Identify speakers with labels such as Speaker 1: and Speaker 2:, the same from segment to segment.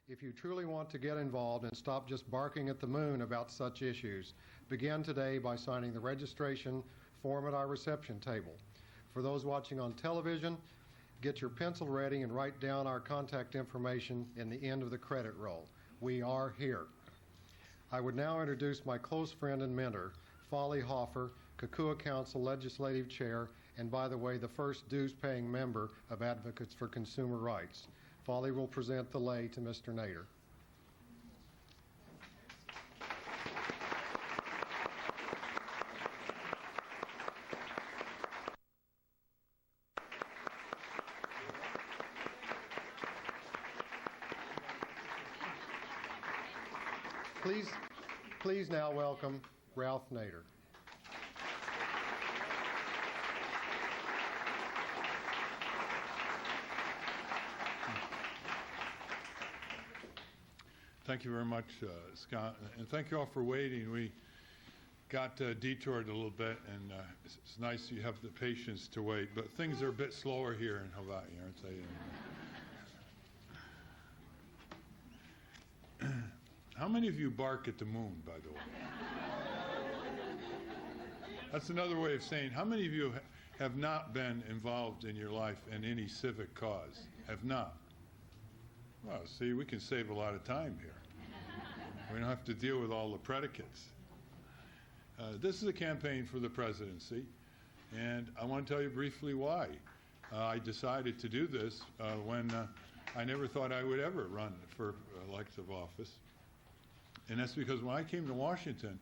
Speaker 1: If you truly want to get involved and stop just barking at the moon about such issues, begin today by signing the registration form at our reception table. For those watching on television, get your pencil ready and write down our contact information in the end of the credit roll. We are here. I would now introduce my close friend and mentor, Folly Hoffer, Kokua Council Legislative Chair, and by the way, the first dues-paying member of Advocates for Consumer Rights. Folly will present the lei to Mr. Nader. Please now welcome Ralph Nader.
Speaker 2: Thank you very much, Scott, and thank you all for waiting. We got detoured a little bit, and it's nice you have the patience to wait, but things are a bit slower here in Hawaii, aren't they? How many of you bark at the moon, by the way? That's another way of saying, how many of you have not been involved in your life in any civic cause? Have not? Well, see, we can save a lot of time here. We don't have to deal with all the predicates. This is a campaign for the presidency, and I want to tell you briefly why I decided to do this when I never thought I would ever run for elective office. And that's because when I came to Washington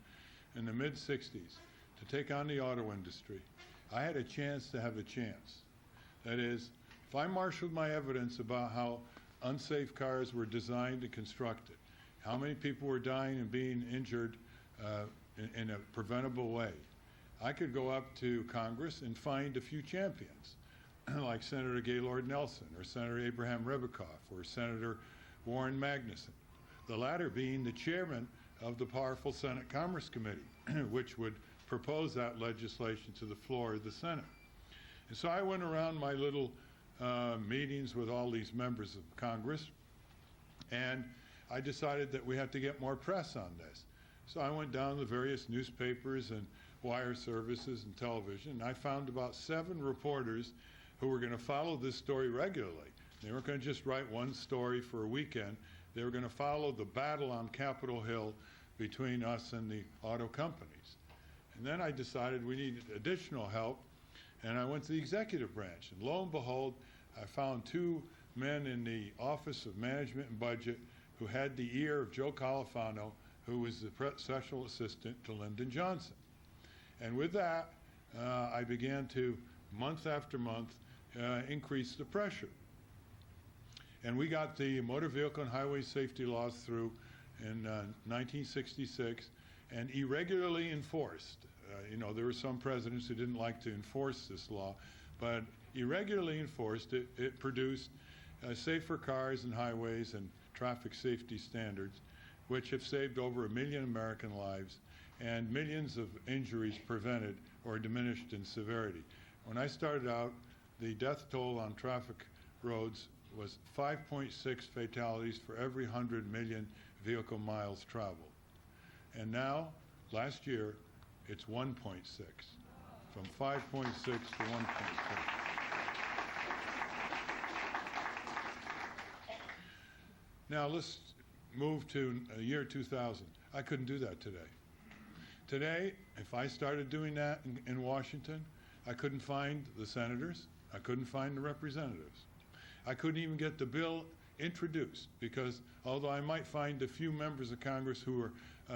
Speaker 2: in the mid-'60s to take on the auto industry, I had a chance to have a chance. That is, if I marshaled my evidence about how unsafe cars were designed and constructed, how many people were dying and being injured in a preventable way, I could go up to Congress and find a few champions, like Senator Gaylord Nelson, or Senator Abraham Rebikoff, or Senator Warren Magnuson, the latter being the chairman of the powerful Senate Commerce Committee, which would propose that legislation to the floor of the Senate. And so I went around my little meetings with all these members of Congress, and I decided that we had to get more press on this. So I went down the various newspapers and wire services and television, and I found about 7 reporters who were going to follow this story regularly. They weren't going to just write one story for a weekend. They were going to follow the battle on Capitol Hill between us and the auto companies. And then I decided we needed additional help, and I went to the executive branch. And lo and behold, I found 2 men in the Office of Management and Budget who had the ear of Joe Califano, who was the special assistant to Lyndon Johnson. And with that, I began to, month after month, increase the pressure. And we got the motor vehicle and highway safety laws through in 1966 and irregularly enforced. You know, there were some presidents who didn't like to enforce this law, but irregularly enforced it. It produced safer cars and highways and traffic safety standards, which have saved over 1 million American lives and millions of injuries prevented or diminished in severity. When I started out, the death toll on traffic roads was 5.6 fatalities for every 100 million vehicle miles traveled. And now, last year, it's 1.6, from 5.6 to 1.6. Now let's move to year 2000. I couldn't do that today. Today, if I started doing that in Washington, I couldn't find the senators, I couldn't find the representatives. I couldn't even get the bill introduced because although I might find a few members of Congress who were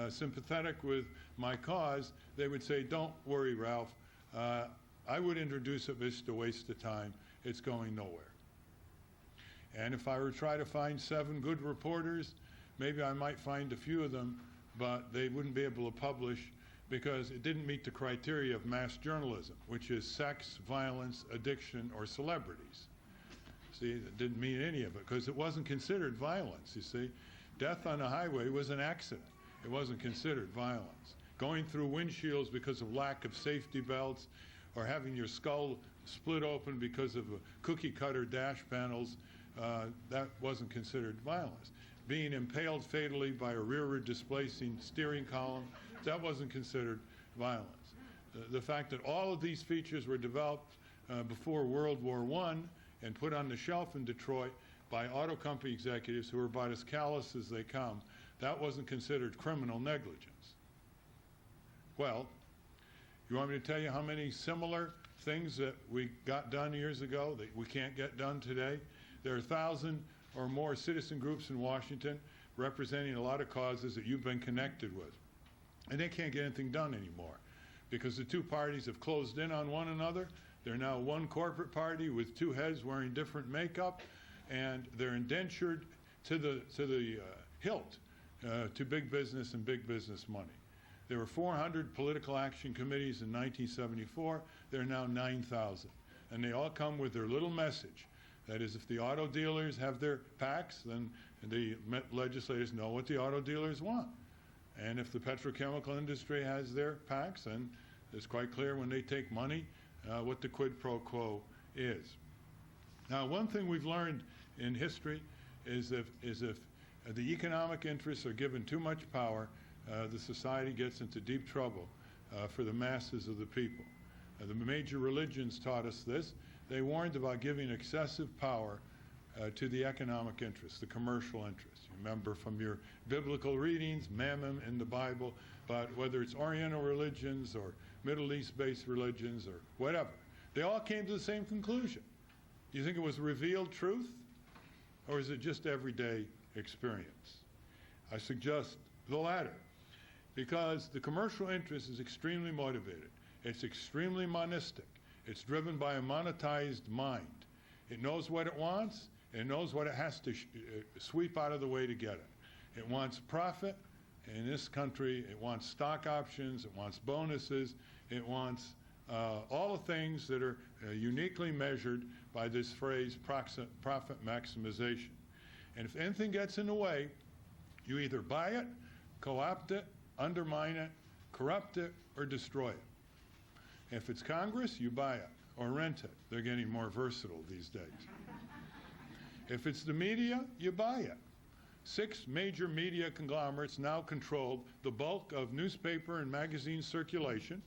Speaker 2: sympathetic with my cause, they would say, don't worry, Ralph, I would introduce it, but it's a waste of time. It's going nowhere. And if I were to try to find 7 good reporters, maybe I might find a few of them, but they wouldn't be able to publish because it didn't meet the criteria of mass journalism, which is sex, violence, addiction, or celebrities. See, it didn't mean any of it because it wasn't considered violence, you see. Death on a highway was an accident. It wasn't considered violence. Going through windshields because of lack of safety belts or having your skull split open because of cookie cutter dash panels, that wasn't considered violence. being impaled fatally by a rearward displacing steering column, that wasn't considered violence. The fact that all of these features were developed before World War I and put on the shelf in Detroit by auto company executives who were about as callous as they come, that wasn't considered criminal negligence. Well, you want me to tell you how many similar things that we got done years ago that we can't get done today? There are 1,000 or more citizen groups in Washington representing a lot of causes that you've been connected with. And they can't get anything done anymore because the two parties have closed in on one another. They're now one corporate party with two heads wearing different makeup, and they're indentured to the hilt to big business and big business money. There were 400 political action committees in 1974. There are now 9,000. And they all come with their little message. That is, if the auto dealers have their PACs, then the legislators know what the auto dealers want. And if the petrochemical industry has their PACs, then it's quite clear when they take money what the quid pro quo is. Now, one thing we've learned in history is if the economic interests are given too much power, the society gets into deep trouble for the masses of the people. The major religions taught us this. They warned about giving excessive power to the economic interests, the commercial interests. You remember from your biblical readings, mammon in the Bible, but whether it's Oriental religions or Middle East-based religions or whatever, they all came to the same conclusion. Do you think it was revealed truth, or is it just everyday experience? I suggest the latter, because the commercial interest is extremely motivated. It's extremely monistic. It's driven by a monetized mind. It knows what it wants, and it knows what it has to sweep out of the way to get it. It wants profit. In this country, it wants stock options, it wants bonuses, it wants all the things that are uniquely measured by this phrase, profit maximization. And if anything gets in the way, you either buy it, co-opt it, undermine it, corrupt it, or destroy it. If it's Congress, you buy it or rent it. They're getting more versatile these days. If it's the media, you buy it. 6 major media conglomerates now control the bulk of newspaper and magazine circulation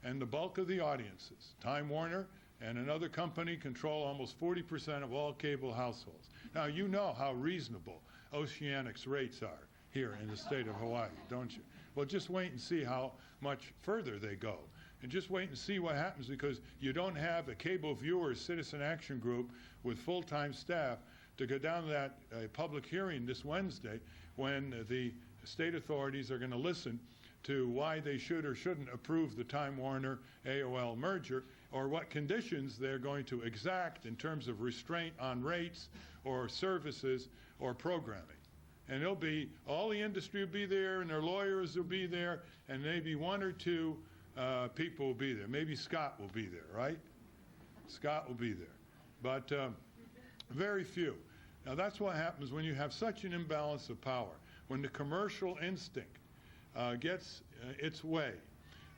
Speaker 2: and the bulk of the audiences. Time Warner and another company control almost 40% of all cable households. Now, you know how reasonable Oceanic's rates are here in the state of Hawaii, don't you? Well, just wait and see how much further they go. And just wait and see what happens, because you don't have a cable viewers citizen action group with full-time staff to go down to that public hearing this Wednesday when the state authorities are going to listen to why they should or shouldn't approve the Time Warner AOL merger, or what conditions they're going to exact in terms of restraint on rates or services or programming. And it'll be, all the industry will be there, and their lawyers will be there, and maybe 1 or 2 people will be there. Maybe Scott will be there, right? Scott will be there. But very few. Now, that's what happens when you have such an imbalance of power. When the commercial instinct gets its way,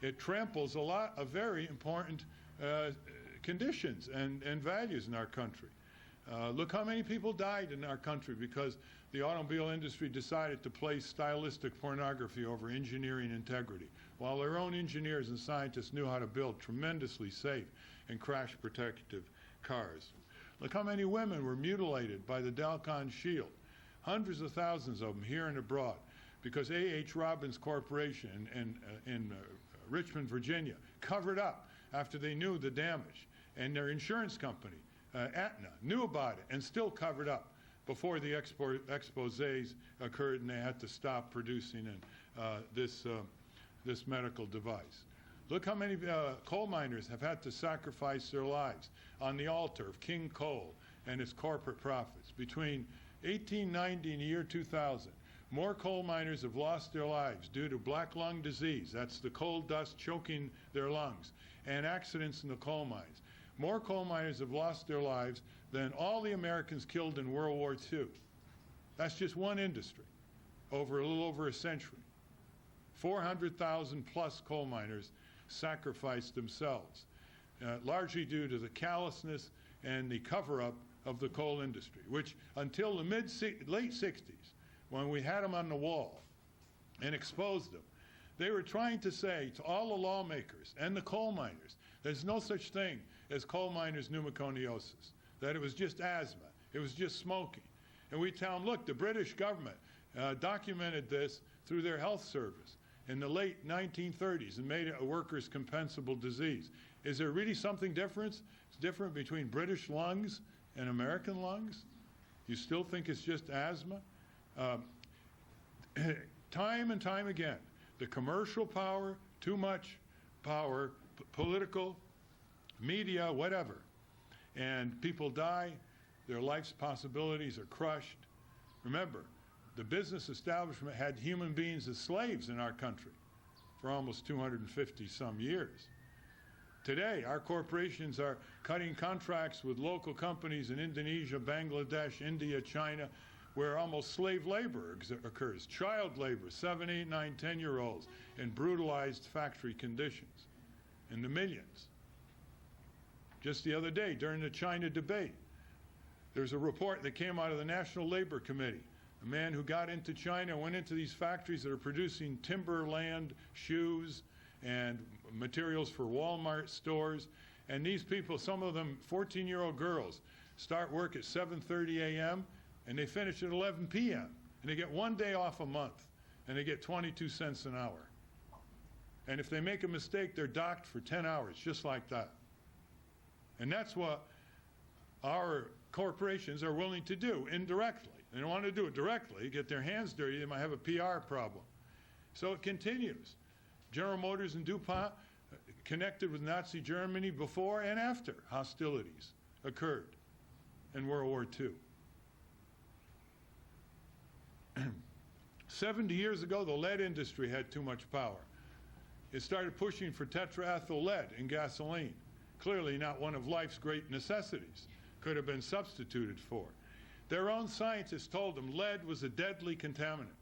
Speaker 2: it tramples a lot of very important conditions and values in our country. Look how many people died in our country because the automobile industry decided to place stylistic pornography over engineering integrity, while their own engineers and scientists knew how to build tremendously safe and crash protective cars. Look how many women were mutilated by the Dalcon Shield, hundreds of thousands of them here and abroad, because A.H. Robbins Corporation in Richmond, Virginia, covered up after they knew the damage, and their insurance company, Aetna, knew about it and still covered up before the exposés occurred and they had to stop producing this medical device. Look how many coal miners have had to sacrifice their lives on the altar of King Coal and its corporate profits. Between 1890 and the year 2000, more coal miners have lost their lives due to black lung disease, that's the coal dust choking their lungs, and accidents in the coal mines. More coal miners have lost their lives than all the Americans killed in World War II. That's just one industry over a little over a century. 400,000 plus coal miners sacrificed themselves, largely due to the callousness and the cover-up of the coal industry, which until the late 60s when we had them on the wall and exposed them, they were trying to say to all the lawmakers and the coal miners, there's no such thing as coal miners' pneumoconiosis, that it was just asthma, it was just smoking. And we tell them, look, the British government documented this through their health service in the late 1930s and made it a workers' compensable disease. Is there really something different? It's different between British lungs and American lungs? You still think it's just asthma? Time and time again, the commercial power, too much power, political, media, whatever, and people die, their life's possibilities are crushed. Remember, the business establishment had human beings as slaves in our country for almost 250 some years. Today, our corporations are cutting contracts with local companies in Indonesia, Bangladesh, India, China, where almost slave labor occurs, child labor, 7, 8, 9, 10-year-olds in brutalized factory conditions in the millions. Just the other day, during the China debate, there's a report that came out of the National Labor Committee. A man who got into China went into these factories that are producing timberland, shoes, and materials for Walmart stores. And these people, some of them 14-year-old girls, start work at 7:30 a.m. and they finish at 11 p.m. And they get 1 day off a month, and they get 22 cents an hour. And if they make a mistake, they're docked for 10 hours, just like that. And that's what our corporations are willing to do indirectly. They don't want to do it directly, get their hands dirty, they might have a PR problem. So it continues. General Motors and DuPont connected with Nazi Germany before and after hostilities occurred in World War II. 70 years ago, the lead industry had too much power. It started pushing for tetraethyl lead in gasoline, clearly not one of life's great necessities, could have been substituted for. Their own scientists told them lead was a deadly contaminant.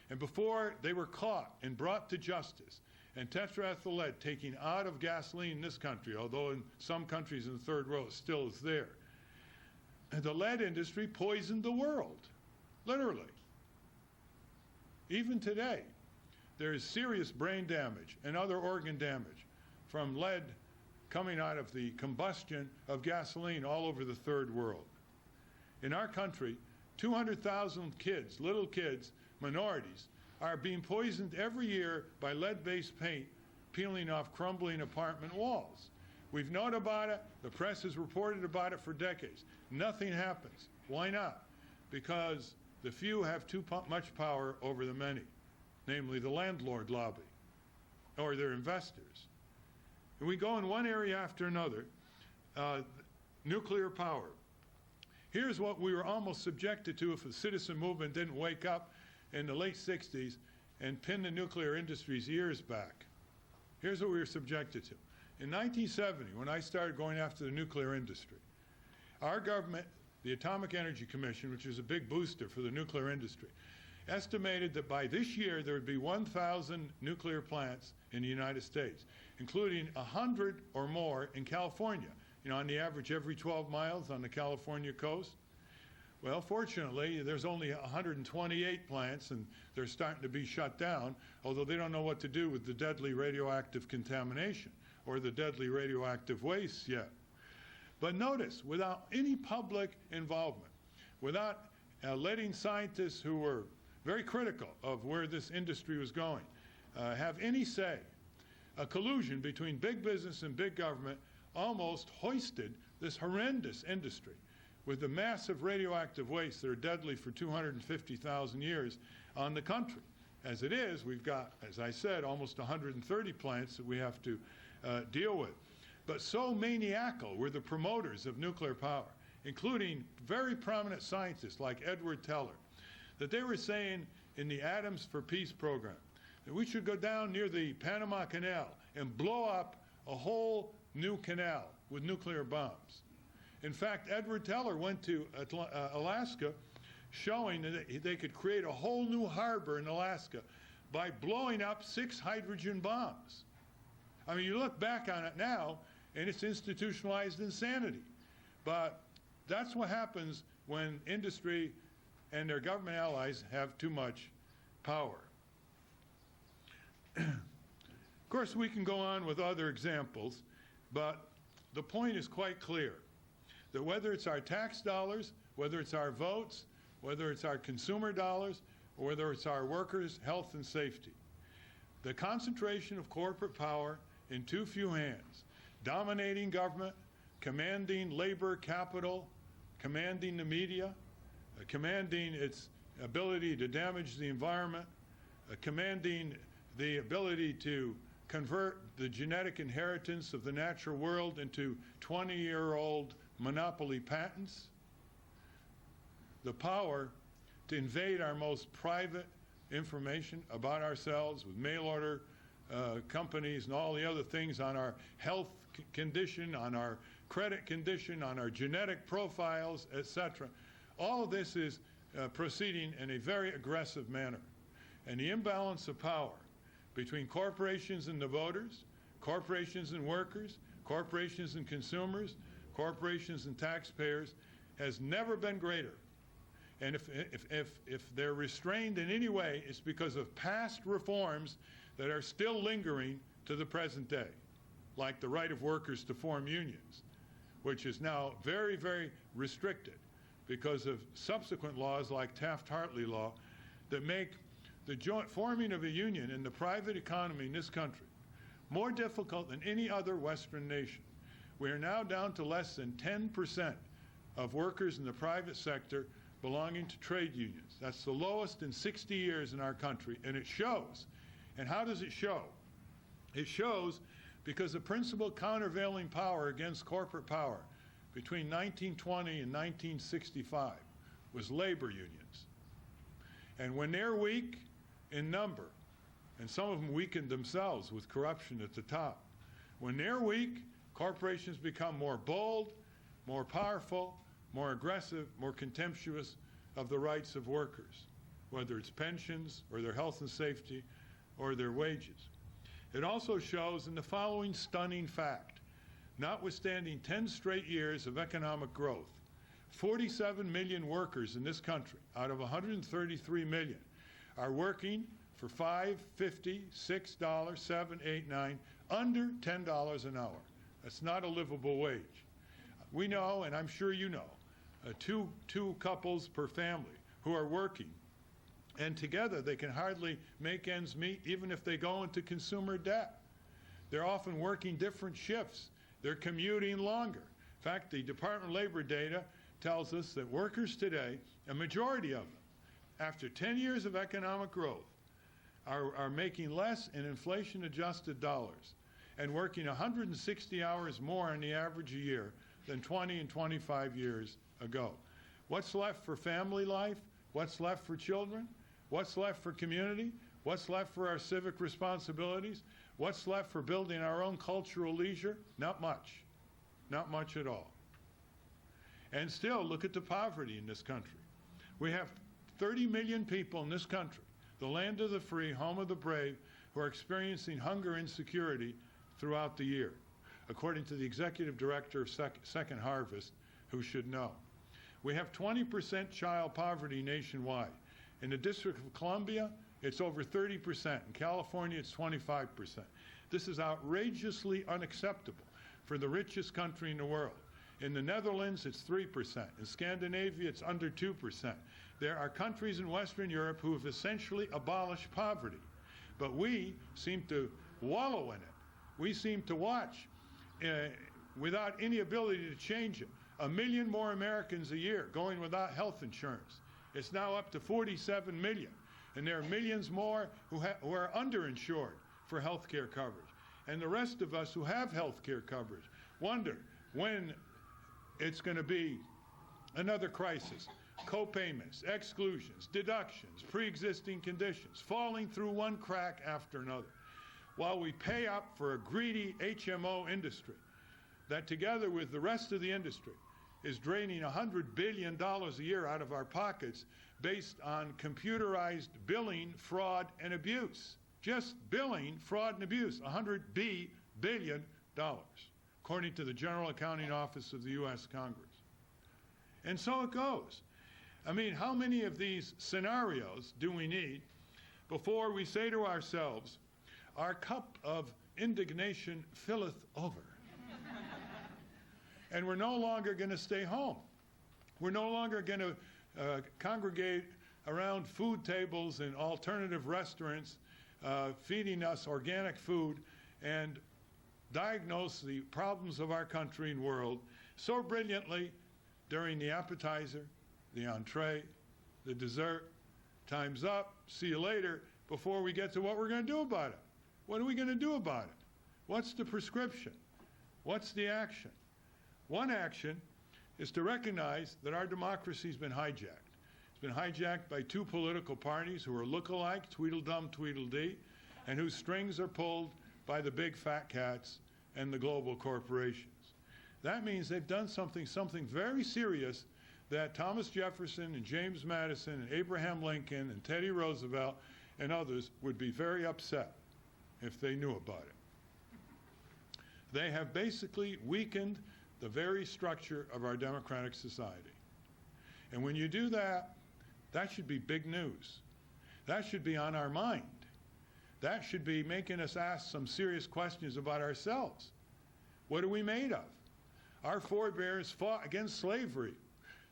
Speaker 2: And before they were caught and brought to justice, and tetraethyl lead taken out of gasoline in this country, although in some countries in the third world it still is there, the lead industry poisoned the world, literally. Even today, there is serious brain damage and other organ damage from lead coming out of the combustion of gasoline all over the third world. In our country, 200,000 kids, little kids, minorities, are being poisoned every year by lead-based paint peeling off crumbling apartment walls. We've known about it. The press has reported about it for decades. Nothing happens. Why not? Because the few have too much power over the many, namely the landlord lobby or their investors. And we go in one area after another. Nuclear power. Here's what we were almost subjected to if the citizen movement didn't wake up in the late 60s and pin the nuclear industry's ears back. Here's what we were subjected to. In 1970, when I started going after the nuclear industry, our government, the Atomic Energy Commission, which is a big booster for the nuclear industry, estimated that by this year there would be 1,000 nuclear plants in the United States, including 100 or more in California. You know, on the average every 12 miles on the California coast. Well, fortunately, there's only 128 plants, and they're starting to be shut down, although they don't know what to do with the deadly radioactive contamination or the deadly radioactive waste yet. But notice, without any public involvement, without letting scientists who were very critical of where this industry was going have any say, a collusion between big business and big government almost hoisted this horrendous industry with the massive radioactive wastes that are deadly for 250,000 years on the country. As it is, we've got, as I said, almost 130 plants that we have to deal with. But so maniacal were the promoters of nuclear power, including very prominent scientists like Edward Teller, that they were saying in the Atoms for Peace program that we should go down near the Panama Canal and blow up a whole new canal with nuclear bombs. In fact, Edward Teller went to Alaska showing that they could create a whole new harbor in Alaska by blowing up 6 hydrogen bombs. I mean, you look back on it now, and it's institutionalized insanity. But that's what happens when industry and their government allies have too much power. Of course, we can go on with other examples, but the point is quite clear, that whether it's our tax dollars, whether it's our votes, whether it's our consumer dollars, or whether it's our workers' health and safety, the concentration of corporate power in too few hands, dominating government, commanding labor capital, commanding the media, commanding its ability to damage the environment, commanding the ability to convert the genetic inheritance of the natural world into 20-year-old monopoly patents, the power to invade our most private information about ourselves with mail-order companies and all the other things on our health condition, on our credit condition, on our genetic profiles, etc. All of this is proceeding in a very aggressive manner. And the imbalance of power between corporations and the voters, corporations and workers, corporations and consumers, corporations and taxpayers has never been greater. And if they're restrained in any way, it's because of past reforms that are still lingering to the present day, like the right of workers to form unions, which is now very, very restricted because of subsequent laws like Taft-Hartley law that make the joint forming of a union in the private economy in this country more difficult than any other Western nation. We are now down to less than 10% of workers in the private sector belonging to trade unions. That's the lowest in 60 years in our country, and it shows. And how does it show? It shows because the principal countervailing power against corporate power between 1920 and 1965 was labor unions. And when they're weak in number, and some of them weakened themselves with corruption at the top, when they're weak, corporations become more bold, more powerful, more aggressive, more contemptuous of the rights of workers, whether it's pensions or their health and safety or their wages. It also shows in the following stunning fact: notwithstanding 10 straight years of economic growth, 47 million workers in this country out of 133 million are working for $5, $50, $6, $7, $8, $9, under $10 an hour. That's not a livable wage. We know, and I'm sure you know, two couples per family who are working, and together they can hardly make ends meet even if they go into consumer debt. They're often working different shifts. They're commuting longer. In fact, the Department of Labor data tells us that workers today, a majority of them, after 10 years of economic growth, are making less in inflation-adjusted dollars and working 160 hours more on the average a year than 20 and 25 years ago. What's left for family life? What's left for children? What's left for community? What's left for our civic responsibilities? What's left for building our own cultural leisure? Not much. Not much at all. And still, look at the poverty in this country. We have 30 million people in this country, the land of the free, home of the brave, who are experiencing hunger and insecurity throughout the year, according to the executive director of Second Harvest, who should know. We have 20% child poverty nationwide. In the District of Columbia, it's over 30%. In California, it's 25%. This is outrageously unacceptable for the richest country in the world. In the Netherlands, it's 3%. In Scandinavia, it's under 2%. There are countries in Western Europe who have essentially abolished poverty, but we seem to wallow in it. We seem to watch without any ability to change it. 1 million more Americans a year going without health insurance. It's now up to 47 million, and there are millions more who are underinsured for health care coverage. And the rest of us who have health care coverage wonder when it's going to be another crisis. Co-payments, exclusions, deductions, pre-existing conditions, falling through one crack after another, while we pay up for a greedy HMO industry that, together with the rest of the industry, is draining $100 billion a year out of our pockets based on computerized billing, fraud, and abuse. Just billing, fraud, and abuse, $100 billion, according to the General Accounting Office of the U.S. Congress. And so it goes. I mean, how many of these scenarios do we need before we say to ourselves, our cup of indignation filleth over? And we're no longer going to stay home. We're no longer going to congregate around food tables in alternative restaurants, feeding us organic food, and diagnose the problems of our country and world so brilliantly during the appetizer, the entree, the dessert, time's up, see you later, before we get to what we're going to do about it. What are we going to do about it? What's the prescription? What's the action? One action is to recognize that our democracy's been hijacked. It's been hijacked by two political parties who are look-alike, Tweedledum, Tweedledee, and whose strings are pulled by the big fat cats and the global corporations. That means they've done something very serious that Thomas Jefferson and James Madison and Abraham Lincoln and Teddy Roosevelt and others would be very upset if they knew about it. They have basically weakened the very structure of our democratic society. And when you do that, that should be big news. That should be on our mind. That should be making us ask some serious questions about ourselves. What are we made of? Our forebears fought against slavery.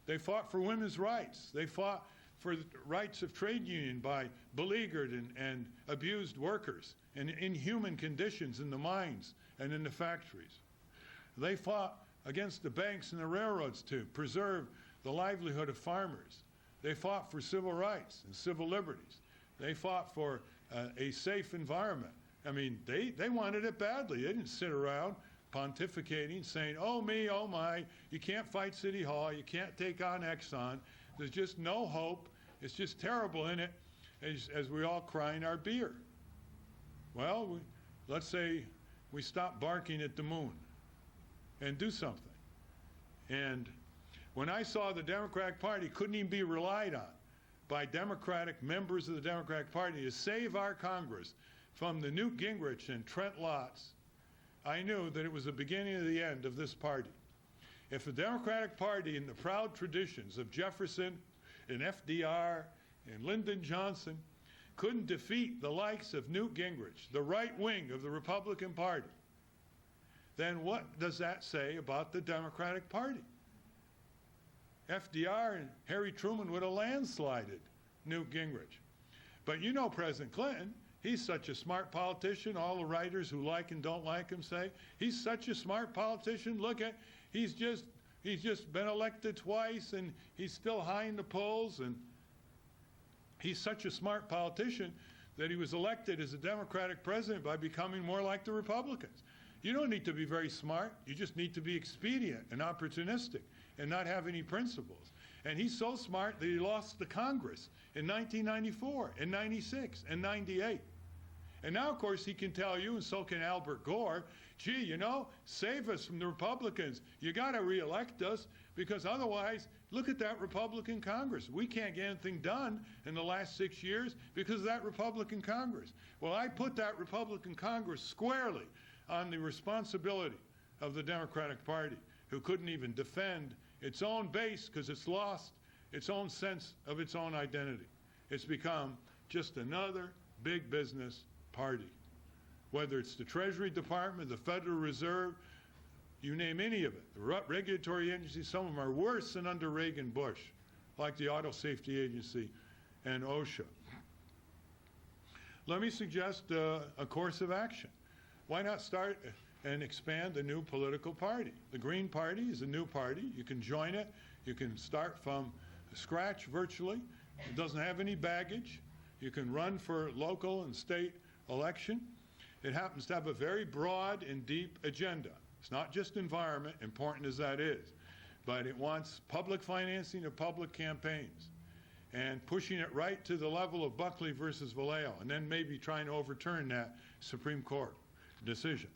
Speaker 2: They fought for women's rights. They fought for the rights of trade union by beleaguered and abused workers in inhuman conditions in the mines and in the factories. They fought against the banks and the railroads to preserve the livelihood of farmers. They fought for civil rights and civil liberties. They fought for a safe environment. I mean, they wanted it badly. They didn't sit around pontificating, saying, oh me, oh my, you can't fight City Hall, you can't take on Exxon, there's just no hope, it's just terrible in it, as we all cry in our beer. Well, let's say we stop barking at the moon and do something. And when I saw the Democratic Party couldn't even be relied on by Democratic members of the Democratic Party to save our Congress from the Newt Gingrich and Trent Lotts, I knew that it was the beginning of the end of this party. If the Democratic Party, in the proud traditions of Jefferson and FDR and Lyndon Johnson, couldn't defeat the likes of Newt Gingrich, the right wing of the Republican Party, then what does that say about the Democratic Party? FDR and Harry Truman would have landslided Newt Gingrich. But you know President Clinton, he's such a smart politician. All the writers who like and don't like him say, he's such a smart politician. Look at, he's just been elected twice and he's still high in the polls, and he's such a smart politician that he was elected as a Democratic president by becoming more like the Republicans. You don't need to be very smart. You just need to be expedient and opportunistic and not have any principles. And he's so smart that he lost the Congress in 1994, and 96, and 98. And now, of course, he can tell you, and so can Albert Gore, gee, you know, save us from the Republicans. You got to reelect us, because otherwise, look at that Republican Congress. We can't get anything done in the last 6 years because of that Republican Congress. Well, I put that Republican Congress squarely on the responsibility of the Democratic Party, who couldn't even defend its own base because it's lost its own sense of its own identity. It's become just another big business party. Whether it's the Treasury Department, the Federal Reserve, you name any of it, the regulatory agencies, some of them are worse than under Reagan Bush, like the Auto Safety Agency and OSHA. Let me suggest a course of action. Why not start and expand a new political party? The Green Party is a new party. You can join it. You can start from scratch virtually. It doesn't have any baggage. You can run for local and state election. It happens to have a very broad and deep agenda. It's not just environment, important as that is, but it wants public financing of public campaigns and pushing it right to the level of Buckley versus Vallejo, and then maybe trying to overturn that Supreme Court decision.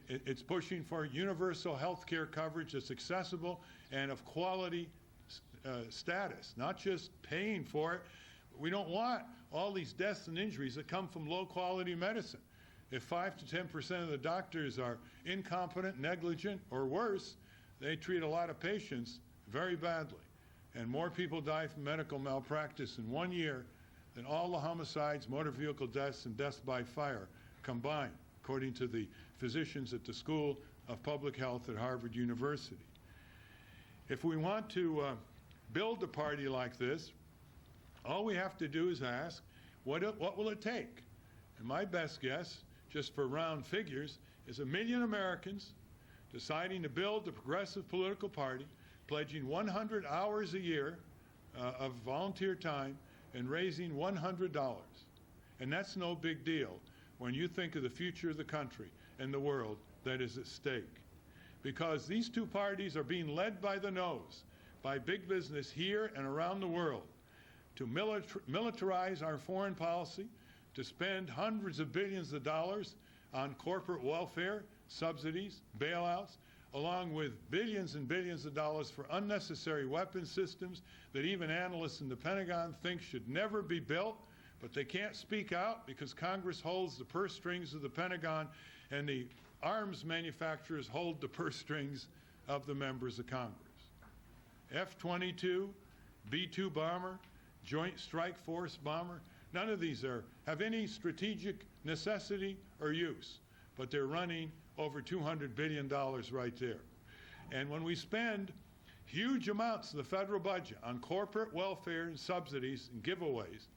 Speaker 2: It's pushing for universal health care coverage that's accessible and of quality status, not just paying for it. We don't want all these deaths and injuries that come from low-quality medicine. If 5 to 10% of the doctors are incompetent, negligent, or worse, they treat a lot of patients very badly. and more people die from medical malpractice in 1 year than all the homicides, motor vehicle deaths, and deaths by fire combined, according to the physicians at the School of Public Health at Harvard University. If we want to build a party like this, all we have to do is ask, what will it take? And my best guess, just for round figures, is 1 million Americans deciding to build a progressive political party, pledging 100 hours a year of volunteer time and raising $100. And that's no big deal when you think of the future of the country and the world that is at stake. Because these two parties are being led by the nose by big business here and around the world to militarize our foreign policy, to spend hundreds of billions of dollars on corporate welfare, subsidies, bailouts, along with billions and billions of dollars for unnecessary weapon systems that even analysts in the Pentagon think should never be built, but they can't speak out because Congress holds the purse strings of the Pentagon and the arms manufacturers hold the purse strings of the members of Congress. F-22, B-2 bomber, Joint Strike Force bomber, none of these have any strategic necessity or use, but they're running over $200 billion right there. And when we spend huge amounts of the federal budget on corporate welfare and subsidies and giveaways,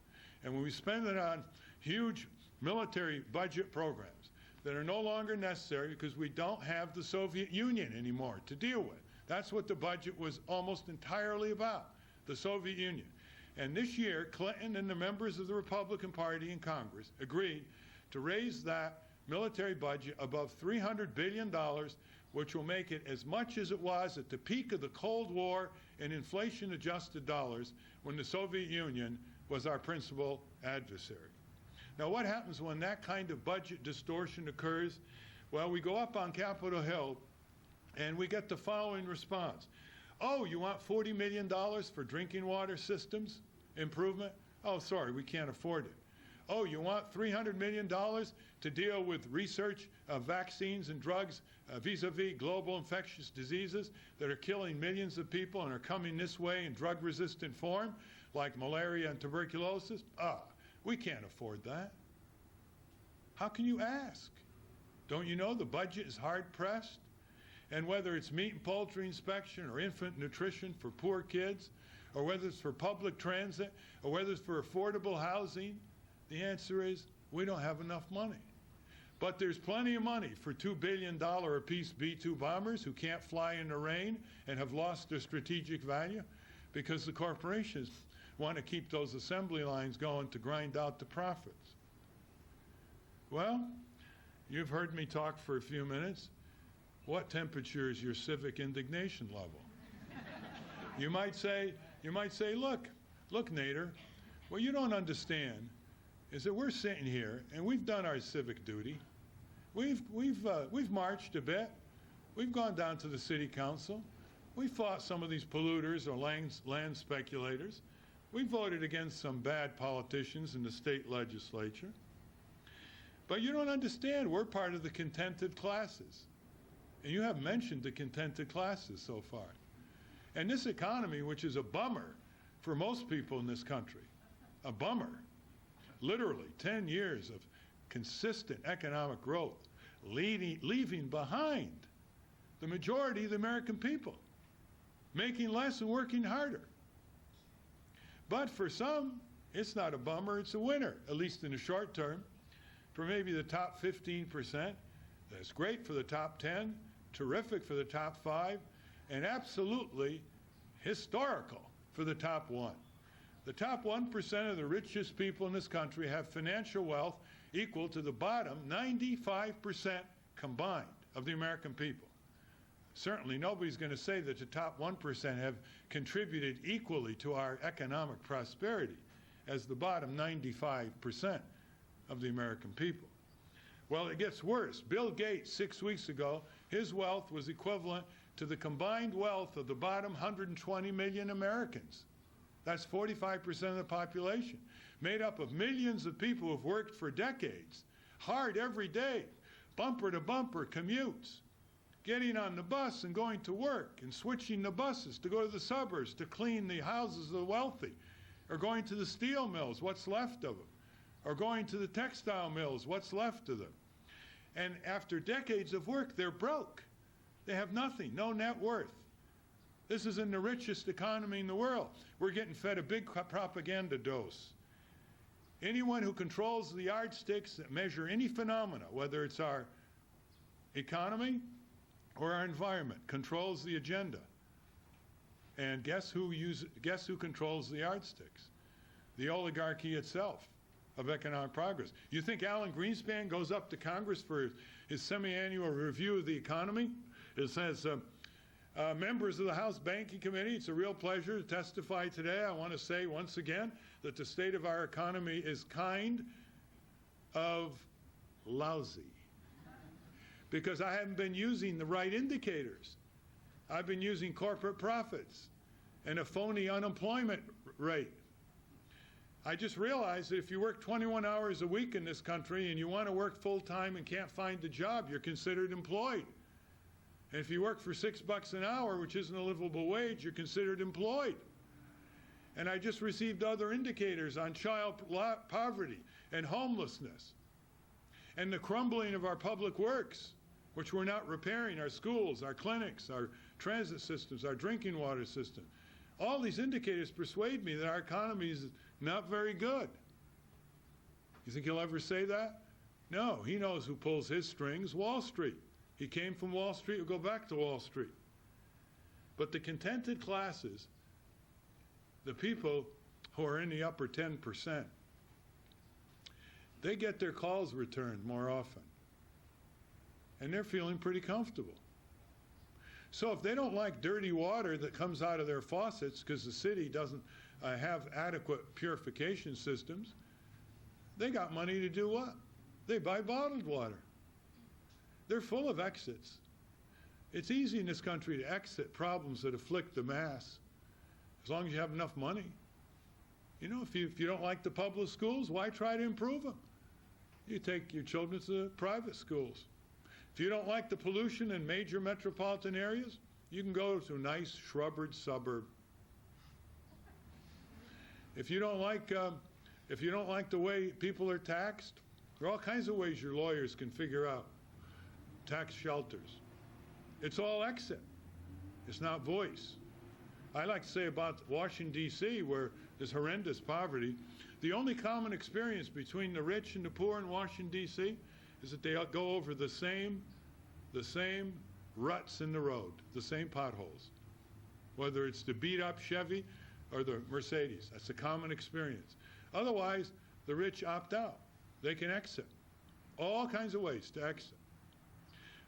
Speaker 2: and when we spend it on huge military budget programs that are no longer necessary because we don't have the Soviet Union anymore to deal with. That's what the budget was almost entirely about, the Soviet Union. And this year, Clinton and the members of the Republican Party in Congress agreed to raise that military budget above $300 billion, which will make it as much as it was at the peak of the Cold War in inflation-adjusted dollars when the Soviet Union was our principal adversary. Now, what happens when that kind of budget distortion occurs? Well, we go up on Capitol Hill and we get the following response. Oh, you want $40 million for drinking water systems improvement? Oh, sorry, we can't afford it. Oh, you want $300 million to deal with research of vaccines and drugs vis-a-vis global infectious diseases that are killing millions of people and are coming this way in drug-resistant form, like malaria and tuberculosis? We can't afford that. How can you ask? Don't you know the budget is hard-pressed? And whether it's meat and poultry inspection or infant nutrition for poor kids, or whether it's for public transit, or whether it's for affordable housing, the answer is we don't have enough money. But there's plenty of money for $2 billion apiece B-2 bombers who can't fly in the rain and have lost their strategic value because the corporations want to keep those assembly lines going to grind out the profits. Well, you've heard me talk for a few minutes. What temperature is your civic indignation level? You might say, look, Nader, what you don't understand is that we're sitting here and we've done our civic duty. We've marched a bit. We've gone down to the city council. We fought some of these polluters or land speculators. We voted against some bad politicians in the state legislature. But you don't understand, we're part of the contented classes. And you haven't mentioned the contented classes so far. And this economy, which is a bummer for most people in this country, a bummer, literally 10 years of consistent economic growth, leaving behind the majority of the American people, making less and working harder. But for some, it's not a bummer, it's a winner, at least in the short term. For maybe the top 15%, that's great for the top 10, terrific for the top 5, and absolutely historical for the top 1. The top 1% of the richest people in this country have financial wealth equal to the bottom 95% combined of the American people. Certainly nobody's going to say that the top 1% have contributed equally to our economic prosperity as the bottom 95% of the American people. Well, it gets worse. Bill Gates, 6 weeks ago, his wealth was equivalent to the combined wealth of the bottom 120 million Americans. That's 45% of the population, made up of millions of people who have worked for decades, hard every day, bumper to bumper commutes, getting on the bus and going to work and switching the buses to go to the suburbs to clean the houses of the wealthy, or going to the steel mills, what's left of them, or going to the textile mills, what's left of them. And after decades of work, they're broke. They have nothing, no net worth. This is in the richest economy in the world. We're getting fed a big propaganda dose. Anyone who controls the yardsticks that measure any phenomena, whether it's our economy or our environment, controls the agenda. And guess who controls the yardsticks? The oligarchy itself of economic progress. You think Alan Greenspan goes up to Congress for his semi-annual review of the economy? It says, members of the House Banking Committee, it's a real pleasure to testify today. I want to say once again that the state of our economy is kind of lousy, because I haven't been using the right indicators. I've been using corporate profits and a phony unemployment rate. I just realized that if you work 21 hours a week in this country and you want to work full-time and can't find a job, you're considered employed. And if you work for $6 an hour, which isn't a livable wage, you're considered employed. And I just received other indicators on child poverty and homelessness and the crumbling of our public works, which we're not repairing, our schools, our clinics, our transit systems, our drinking water system. All these indicators persuade me that our economy is not very good. You think he'll ever say that? No, he knows who pulls his strings, Wall Street. He came from Wall Street, he'll go back to Wall Street. But the contented classes, the people who are in the upper 10%, they get their calls returned more often. And they're feeling pretty comfortable. So if they don't like dirty water that comes out of their faucets because the city doesn't have adequate purification systems, they got money to do what? They buy bottled water. They're full of exits. It's easy in this country to exit problems that afflict the mass, as long as you have enough money. You know, if you don't like the public schools, why try to improve them? You take your children to private schools. If you don't like the pollution in major metropolitan areas, you can go to a nice shrubbered suburb. If you don't like the way people are taxed, there are all kinds of ways your lawyers can figure out tax shelters. It's all exit. It's not voice. I like to say about Washington, D.C., where there's horrendous poverty, the only common experience between the rich and the poor in Washington, D.C. is that they go over the same ruts in the road, the same potholes, whether it's the beat-up Chevy or the Mercedes. That's a common experience. Otherwise, the rich opt out. They can exit. All kinds of ways to exit.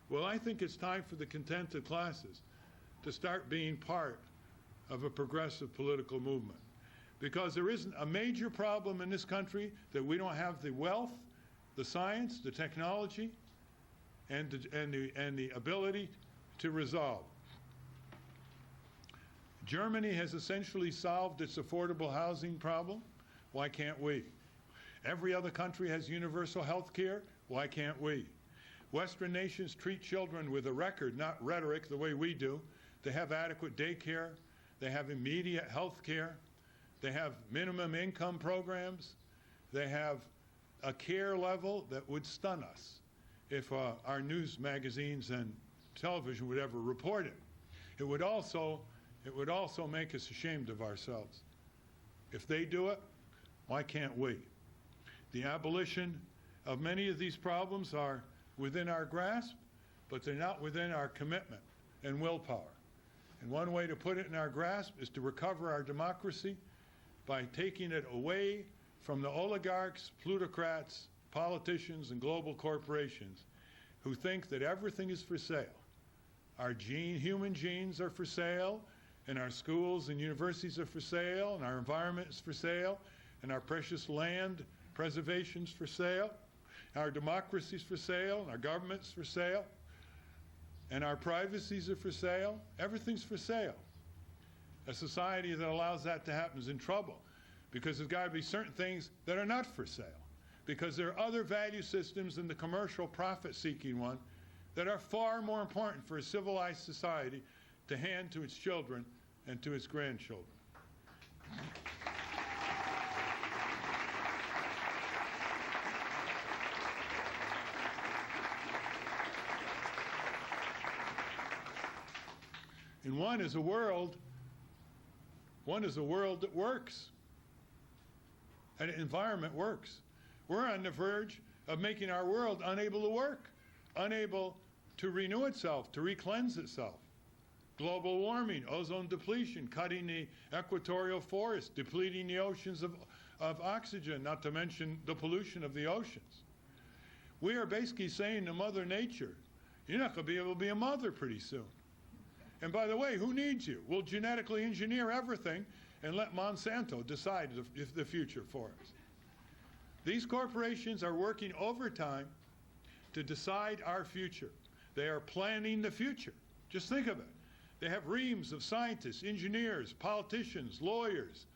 Speaker 2: Well, I think it's time for the contented classes to start being part of a progressive political movement. Because there isn't a major problem in this country that we don't have the wealth, the science, the technology, and the ability to resolve. Germany has essentially solved its affordable housing problem. Why can't we? Every other country has universal health care. Why can't we? Western nations treat children with a record, not rhetoric, the way we do. They have adequate daycare. They have immediate health care. They have minimum income programs. They have a care level that would stun us if our news magazines and television would ever report it. It would also make us ashamed of ourselves. If they do it, why can't we? The abolition of many of these problems are within our grasp, but they're not within our commitment and willpower. And one way to put it in our grasp is to recover our democracy by taking it away from the oligarchs, plutocrats, politicians, and global corporations who think that everything is for sale. Our human genes are for sale, and our schools and universities are for sale, and our environment is for sale, and our precious land preservation's for sale, our democracy's for sale, and our government's for sale, and our privacies are for sale. Everything's for sale. A society that allows that to happen is in trouble, because there's got to be certain things that are not for sale, because there are other value systems than the commercial profit-seeking one that are far more important for a civilized society to hand to its children and to its grandchildren. And one is a world that works. An environment works. We're on the verge of making our world unable to work, unable to renew itself, to re-cleanse itself. Global warming, ozone depletion, cutting the equatorial forest, depleting the oceans of oxygen, not to mention the pollution of the oceans. We are basically saying to Mother Nature, you're not going to be able to be a mother pretty soon. And by the way, who needs you? We'll genetically engineer everything and let Monsanto decide the future for us. These corporations are working overtime to decide our future. They are planning the future. Just think of it. They have reams of scientists, engineers, politicians, lawyers,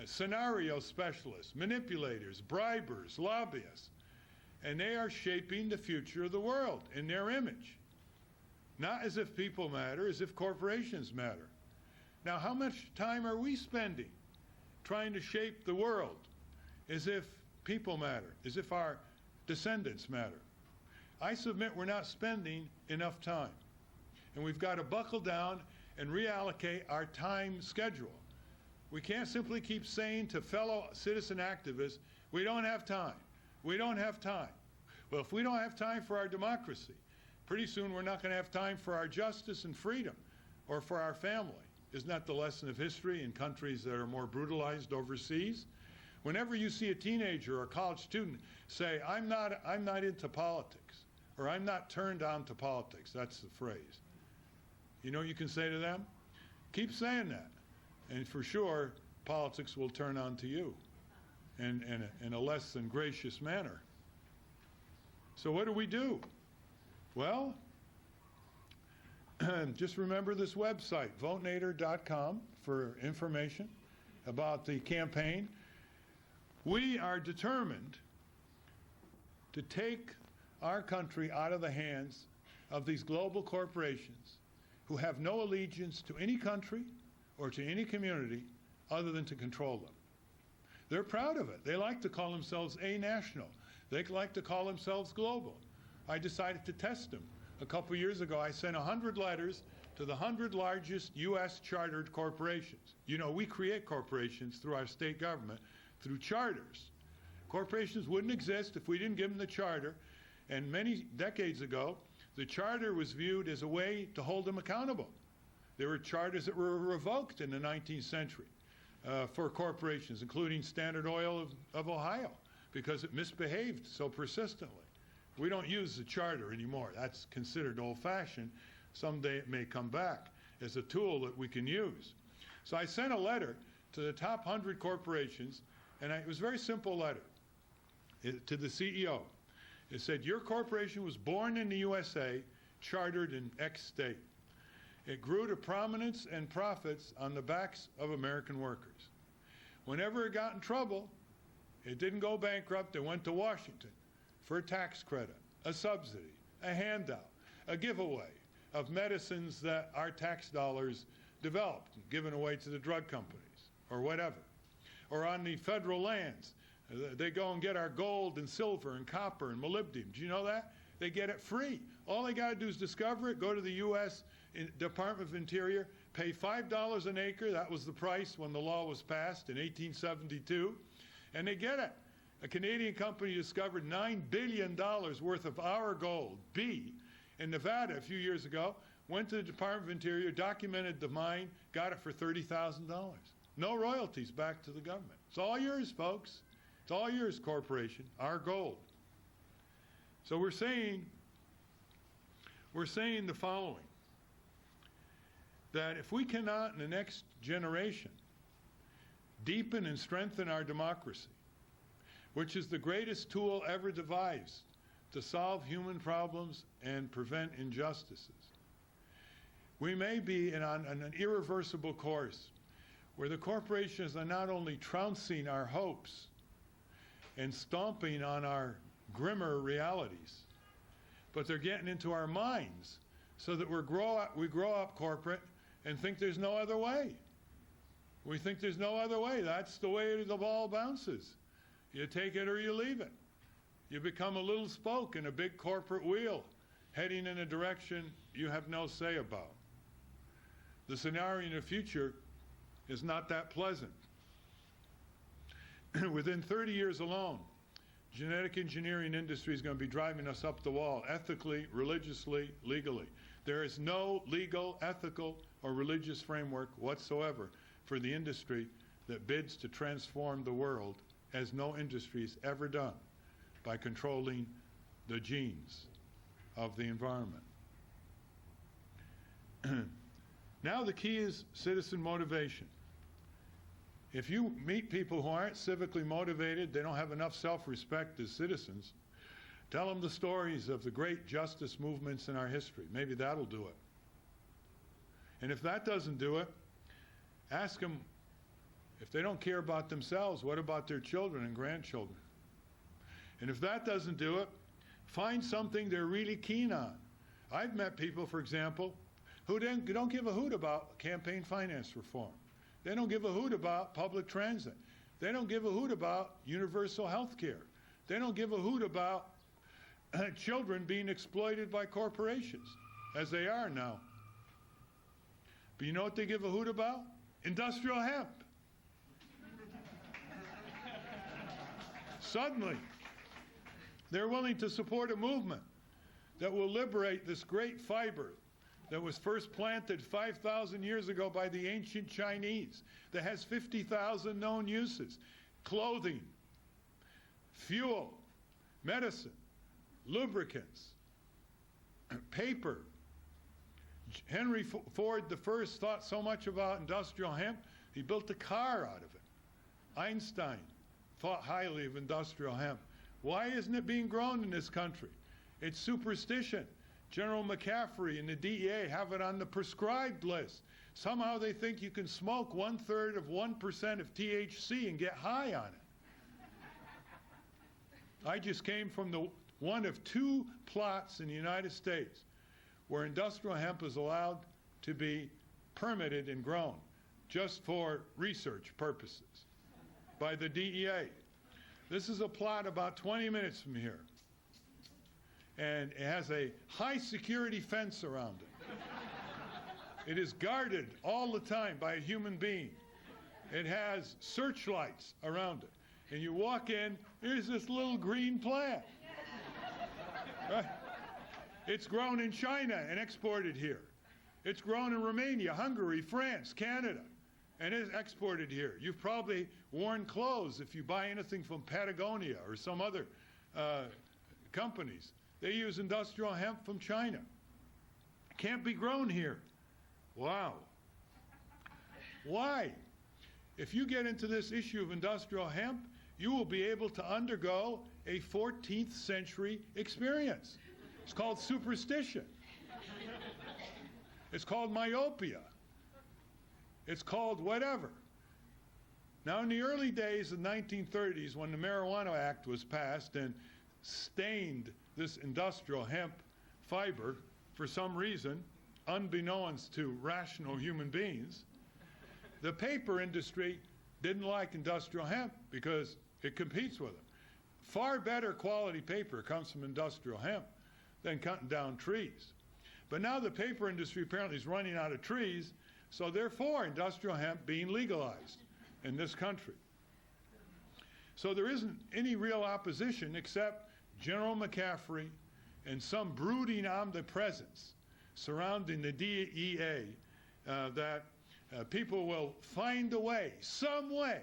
Speaker 2: scenario specialists, manipulators, bribers, lobbyists. And they are shaping the future of the world in their image. Not as if people matter, as if corporations matter. Now, how much time are we spending trying to shape the world as if people matter, as if our descendants matter? I submit we're not spending enough time. And we've got to buckle down and reallocate our time schedule. We can't simply keep saying to fellow citizen activists, we don't have time. We don't have time. Well, if we don't have time for our democracy, pretty soon we're not going to have time for our justice and freedom or for our family. Isn't that the lesson of history in countries that are more brutalized overseas? Whenever you see a teenager or a college student say, I'm not into politics, or I'm not turned on to politics, that's the phrase. You know what you can say to them? Keep saying that. And for sure, politics will turn on to you in a less than gracious manner. So what do? Well, just remember this website, votenader.com, for information about the campaign. We are determined to take our country out of the hands of these global corporations who have no allegiance to any country or to any community other than to control them. They're proud of it. They like to call themselves a-national. They like to call themselves global. I decided to test them. A couple years ago, I sent 100 letters to the 100 largest U.S. chartered corporations. You know, we create corporations through our state government, through charters. Corporations wouldn't exist if we didn't give them the charter. And many decades ago, the charter was viewed as a way to hold them accountable. There were charters that were revoked in the 19th century for corporations, including Standard Oil of Ohio, because it misbehaved so persistently. We don't use the charter anymore. That's considered old-fashioned. Someday it may come back as a tool that we can use. So I sent a letter to the top 100 corporations, and it was a very simple letter to the CEO. It said, your corporation was born in the USA, chartered in X state. It grew to prominence and profits on the backs of American workers. Whenever it got in trouble, it didn't go bankrupt. It went to Washington for a tax credit, a subsidy, a handout, a giveaway of medicines that our tax dollars developed and given away to the drug companies or whatever. Or on the federal lands, they go and get our gold and silver and copper and molybdenum. Do you know that? They get it free. All they got to do is discover it, go to the U.S. Department of Interior, pay $5 an acre. That was the price when the law was passed in 1872. And they get it. A Canadian company discovered $9 billion worth of our gold, B, in Nevada a few years ago, went to the Department of Interior, documented the mine, got it for $30,000. No royalties back to the government. It's all yours, folks. It's all yours, corporation, our gold. So we're saying the following, that if we cannot in the next generation deepen and strengthen our democracy, which is the greatest tool ever devised to solve human problems and prevent injustices, we may be on an irreversible course where the corporations are not only trouncing our hopes and stomping on our grimmer realities, but they're getting into our minds so that we grow up corporate and think there's no other way. We think there's no other way. That's the way the ball bounces. You take it or you leave it. You become a little spoke in a big corporate wheel heading in a direction you have no say about. The scenario in the future is not that pleasant. Within 30 years alone, genetic engineering industry is going to be driving us up the wall, ethically, religiously, legally. There is no legal, ethical, or religious framework whatsoever for the industry that bids to transform the world, as no industry has ever done, by controlling the genes of the environment. Now the key is citizen motivation. If you meet people who aren't civically motivated, they don't have enough self-respect as citizens, tell them the stories of the great justice movements in our history. Maybe that'll do it. And if that doesn't do it, ask them, if they don't care about themselves, what about their children and grandchildren? And if that doesn't do it, find something they're really keen on. I've met people, for example, who don't give a hoot about campaign finance reform. They don't give a hoot about public transit. They don't give a hoot about universal health care. They don't give a hoot about children being exploited by corporations, as they are now. But you know what they give a hoot about? Industrial hemp. Suddenly, they're willing to support a movement that will liberate this great fiber that was first planted 5,000 years ago by the ancient Chinese, that has 50,000 known uses: clothing, fuel, medicine, lubricants, paper. Henry Ford the first thought so much about industrial hemp, he built a car out of it. Einstein thought highly of industrial hemp. Why isn't it being grown in this country? It's superstition. General McCaffrey and the DEA have it on the prescribed list. Somehow they think you can smoke 1/3 of 1% of THC and get high on it. I just came from one of 2 plots in the United States where industrial hemp is allowed to be permitted and grown just for research purposes by the DEA. This is a plot about 20 minutes from here. And it has a high security fence around it. It is guarded all the time by a human being. It has searchlights around it. And you walk in, there's this little green plant. Right? It's grown in China and exported here. It's grown in Romania, Hungary, France, Canada, and is exported here. You've probably worn clothes if you buy anything from Patagonia or some other companies. They use industrial hemp from China. Can't be grown here. Wow. Why? If you get into this issue of industrial hemp, you will be able to undergo a 14th century experience. It's called superstition. It's called myopia. It's called whatever. Now, in the early days of the 1930s, when the Marijuana Act was passed and stained this industrial hemp fiber for some reason, unbeknownst to rational human beings, the paper industry didn't like industrial hemp because it competes with it. Far better quality paper comes from industrial hemp than cutting down trees. But now the paper industry apparently is running out of trees, so therefore industrial hemp being legalized in this country. So there isn't any real opposition except General McCaffrey and some brooding omnipresence surrounding the DEA that people will find a way, some way,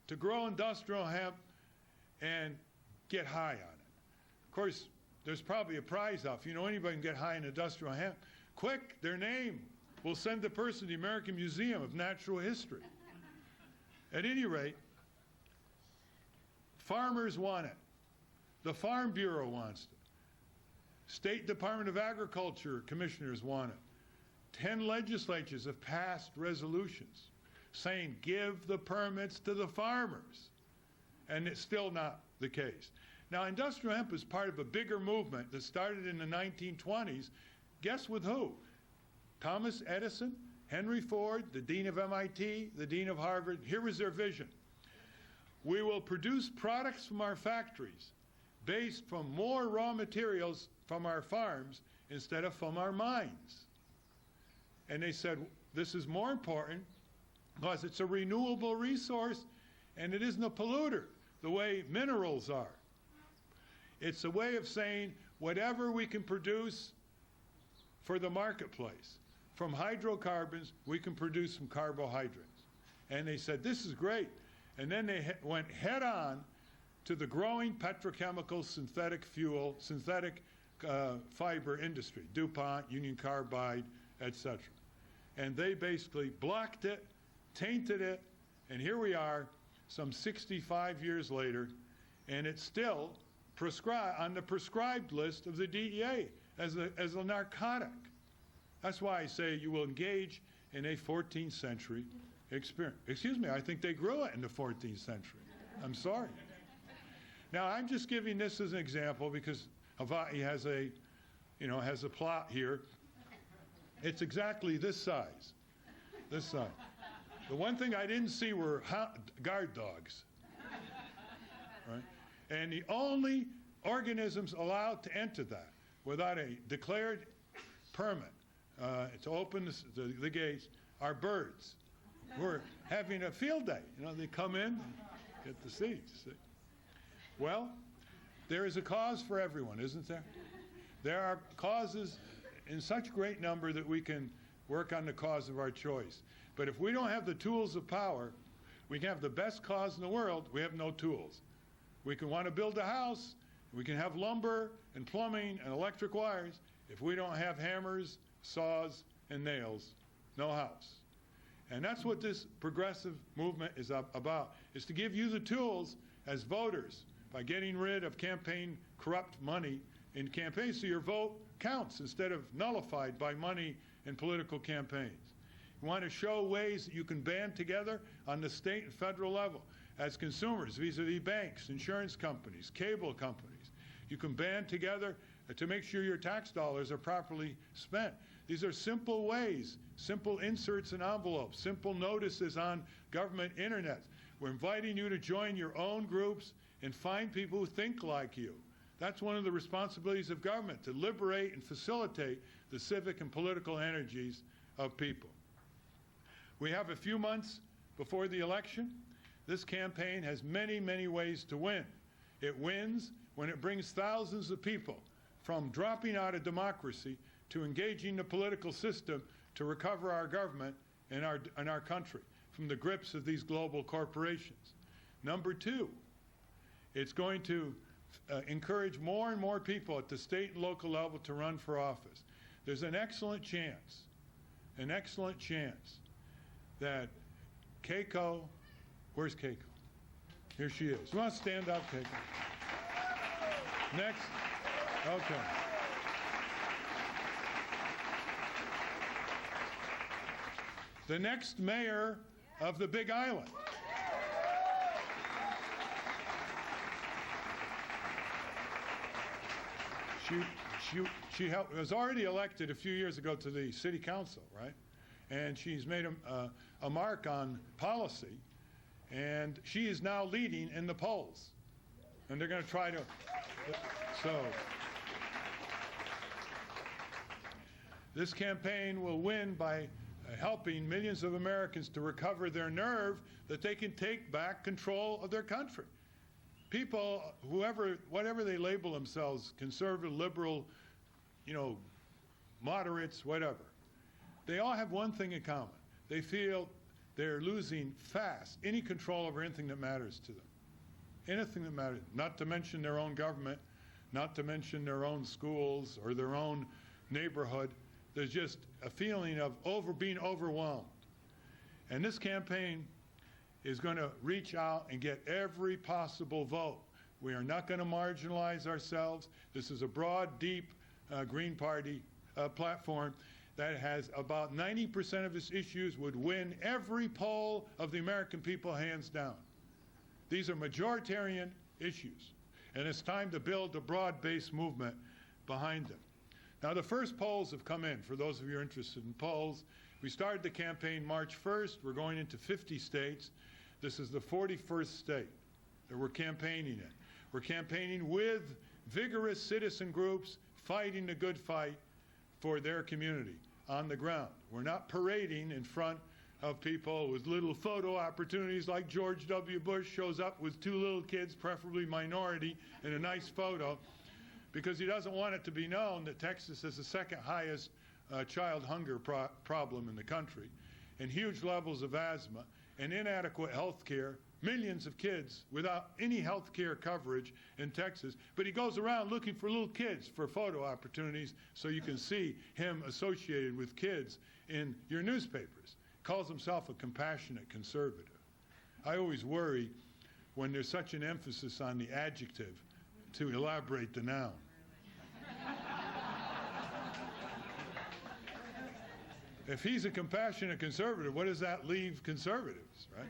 Speaker 2: to grow industrial hemp and get high on it. Of course, there's probably a prize off. You know anybody can get high in industrial hemp? Quick, their name. We'll send the person to the American Museum of Natural History. At any rate, farmers want it. The Farm Bureau wants it. State Department of Agriculture commissioners want it. 10 legislatures have passed resolutions saying give the permits to the farmers. And it's still not the case. Now, industrial hemp is part of a bigger movement that started in the 1920s. Guess with who? Thomas Edison, Henry Ford, the dean of MIT, the dean of Harvard. Here was their vision. We will produce products from our factories based from more raw materials from our farms instead of from our mines. And they said, this is more important because it's a renewable resource and it isn't a polluter the way minerals are. It's a way of saying whatever we can produce for the marketplace. From hydrocarbons, we can produce some carbohydrates. And they said, this is great. And then they went head on to the growing petrochemical synthetic fuel, synthetic fiber industry, DuPont, Union Carbide, etc. And they basically blocked it, tainted it, and here we are some 65 years later, and it's still on the prescribed list of the DEA as a narcotic. That's why I say you will engage in a 14th century experience. Excuse me, I think they grew it in the 14th century. I'm sorry. Now, I'm just giving this as an example because Hawaii has a plot here. It's exactly this size. This size. The one thing I didn't see were guard dogs. Right? And the only organisms allowed to enter that without a declared permit to open the gates are birds. We're having a field day. They come in, get the seats. See? Well, there is a cause for everyone, isn't there? There are causes in such great number that we can work on the cause of our choice. But if we don't have the tools of power, we can have the best cause in the world, we have no tools. We can want to build a house, we can have lumber and plumbing and electric wires. If we don't have hammers, saws, and nails, no house. And that's what this progressive movement is about, is to give you the tools as voters by getting rid of campaign corrupt money in campaigns so your vote counts instead of nullified by money in political campaigns. You want to show ways that you can band together on the state and federal level as consumers vis-a-vis banks, insurance companies, cable companies. You can band together to make sure your tax dollars are properly spent. These are simple ways, simple inserts in envelopes, simple notices on government internet. We're inviting you to join your own groups and find people who think like you. That's one of the responsibilities of government, to liberate and facilitate the civic and political energies of people. We have a few months before the election. This campaign has many, many ways to win. It wins when it brings thousands of people from dropping out of democracy to engaging the political system to recover our government and our country from the grips of these global corporations. Number two, it's going to encourage more and more people at the state and local level to run for office. There's an excellent chance that Keiko, where's Keiko? Here she is. You want to stand up, Keiko? Next. Okay. The next mayor of the Big Island. She was already elected a few years ago to the city council, right? And she's made a mark on policy, and she is now leading in the polls. And they're going to try to, so this campaign will win by helping millions of Americans to recover their nerve that they can take back control of their country. People, whatever they label themselves, conservative, liberal, moderates, whatever, they all have one thing in common. They feel they're losing fast any control over anything that matters to them. Anything that matters, not to mention their own government, not to mention their own schools or their own neighborhood. There's just a feeling of being overwhelmed. And this campaign is going to reach out and get every possible vote. We are not going to marginalize ourselves. This is a broad, deep Green Party platform that has about 90% of its issues would win every poll of the American people hands down. These are majoritarian issues. And it's time to build a broad-based movement behind them. Now, the first polls have come in. For those of you who are interested in polls, we started the campaign March 1st. We're going into 50 states. This is the 41st state that we're campaigning in. We're campaigning with vigorous citizen groups fighting the good fight for their community on the ground. We're not parading in front of people with little photo opportunities like George W. Bush shows up with 2 little kids, preferably minority, in a nice photo, because he doesn't want it to be known that Texas has the second highest child hunger problem in the country, and huge levels of asthma, and inadequate health care, millions of kids without any health care coverage in Texas. But he goes around looking for little kids for photo opportunities so you can see him associated with kids in your newspapers. Calls himself a compassionate conservative. I always worry when there's such an emphasis on the adjective to elaborate the noun. If he's a compassionate conservative, what does that leave conservatives, right?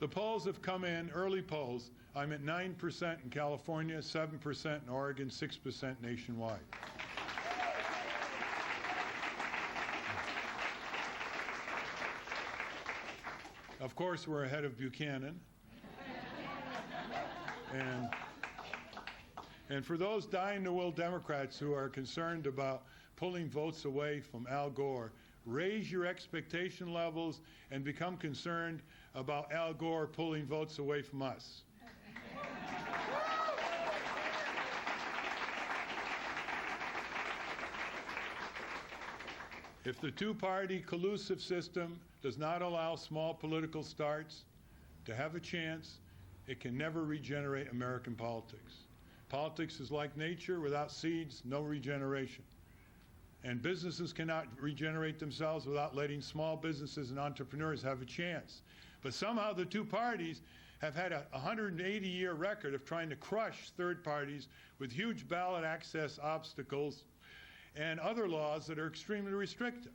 Speaker 2: The polls have come in, early polls. I'm at 9% in California, 7% in Oregon, 6% nationwide. Of course, we're ahead of Buchanan. And for those dying-to-will Democrats who are concerned about pulling votes away from Al Gore, raise your expectation levels and become concerned about Al Gore pulling votes away from us. If the two-party collusive system does not allow small political starts to have a chance, it can never regenerate American politics. Politics is like nature. Without seeds, no regeneration. And businesses cannot regenerate themselves without letting small businesses and entrepreneurs have a chance. But somehow the two parties have had a 180-year record of trying to crush third parties with huge ballot access obstacles and other laws that are extremely restrictive,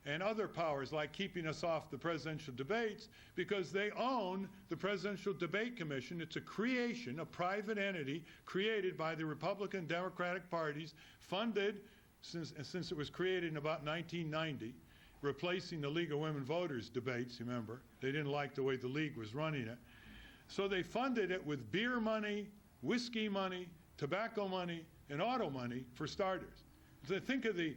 Speaker 2: and other powers like keeping us off the presidential debates because they own the Presidential Debate Commission. It's a creation, a private entity created by the Republican Democratic parties, funded since it was created in about 1990, replacing the League of Women Voters debates, remember. They didn't like the way the League was running it. So they funded it with beer money, whiskey money, tobacco money, and auto money for starters. So think of the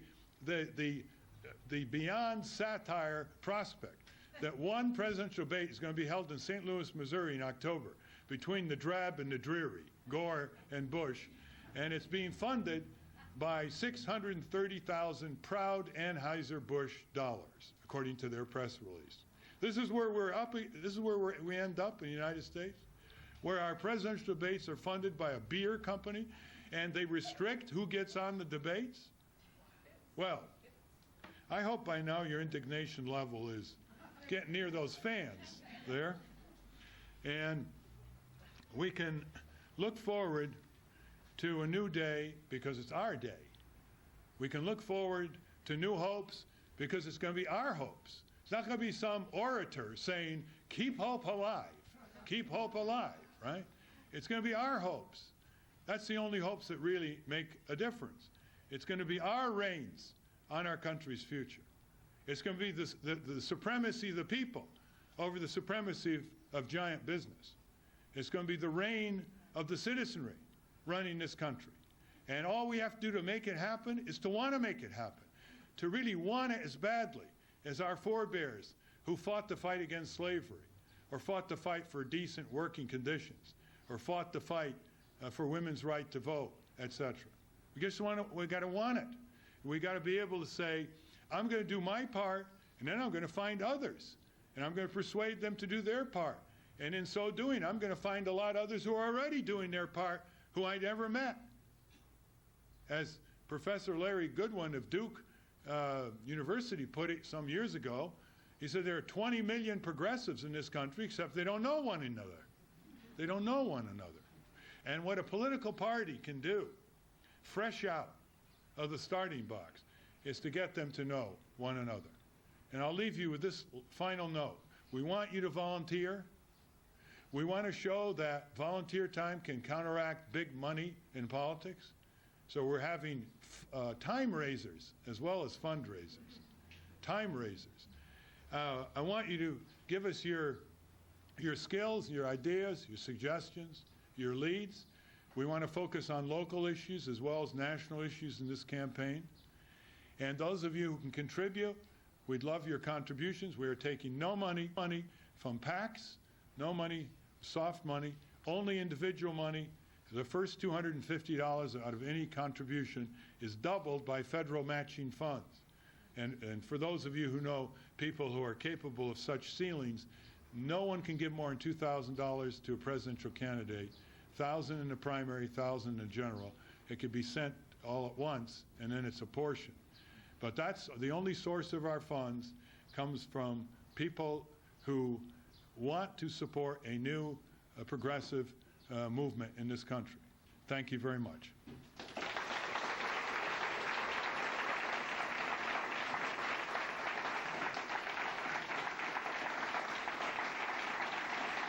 Speaker 2: beyond satire prospect that one presidential debate is going to be held in St. Louis, Missouri in October between the drab and the dreary, Gore and Bush, and it's being funded by 630,000 proud Anheuser-Busch dollars, according to their press release. This is where we end up in the United States, where our presidential debates are funded by a beer company, and they restrict who gets on the debates. Well, I hope by now your indignation level is getting near those fans there. And we can look forward to a new day because it's our day. We can look forward to new hopes because it's going to be our hopes. It's not going to be some orator saying, keep hope alive, right? It's going to be our hopes. That's the only hopes that really make a difference. It's going to be our reins on our country's future. It's going to be the supremacy of the people over the supremacy of giant business. It's going to be the reign of the citizenry running this country. And all we have to do to make it happen is to want to make it happen, to really want it as badly as our forebears who fought the fight against slavery, or fought the fight for decent working conditions, or fought the fight for women's right to vote, etc. We got to want it. We got to be able to say, I'm going to do my part, and then I'm going to find others, and I'm going to persuade them to do their part. And in so doing, I'm going to find a lot of others who are already doing their part who I never met. As Professor Larry Goodwin of Duke University put it some years ago, he said there are 20 million progressives in this country, except they don't know one another. They don't know one another. And what a political party can do, fresh out of the starting box, is to get them to know one another. And I'll leave you with this final note. We want you to volunteer. We want to show that volunteer time can counteract big money in politics. So we're having time raisers as well as fundraisers. Time raisers. I want you to give us your skills, your ideas, your suggestions, your leads. We want to focus on local issues as well as national issues in this campaign. And those of you who can contribute, we'd love your contributions. We are taking no money from PACs, no money, soft money, only individual money. The first $250 out of any contribution is doubled by federal matching funds. And for those of you who know people who are capable of such ceilings, no one can give more than $2,000 to a presidential candidate, $1,000 in the primary, $1,000 in the general. It could be sent all at once, and then it's a portion. But that's the only source of our funds comes from people who want to support a new progressive movement in this country. Thank you very much.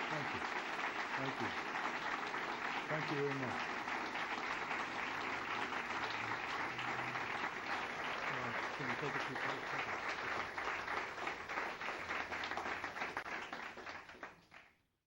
Speaker 2: Thank you. Thank you. Thank you very much. Can you take a few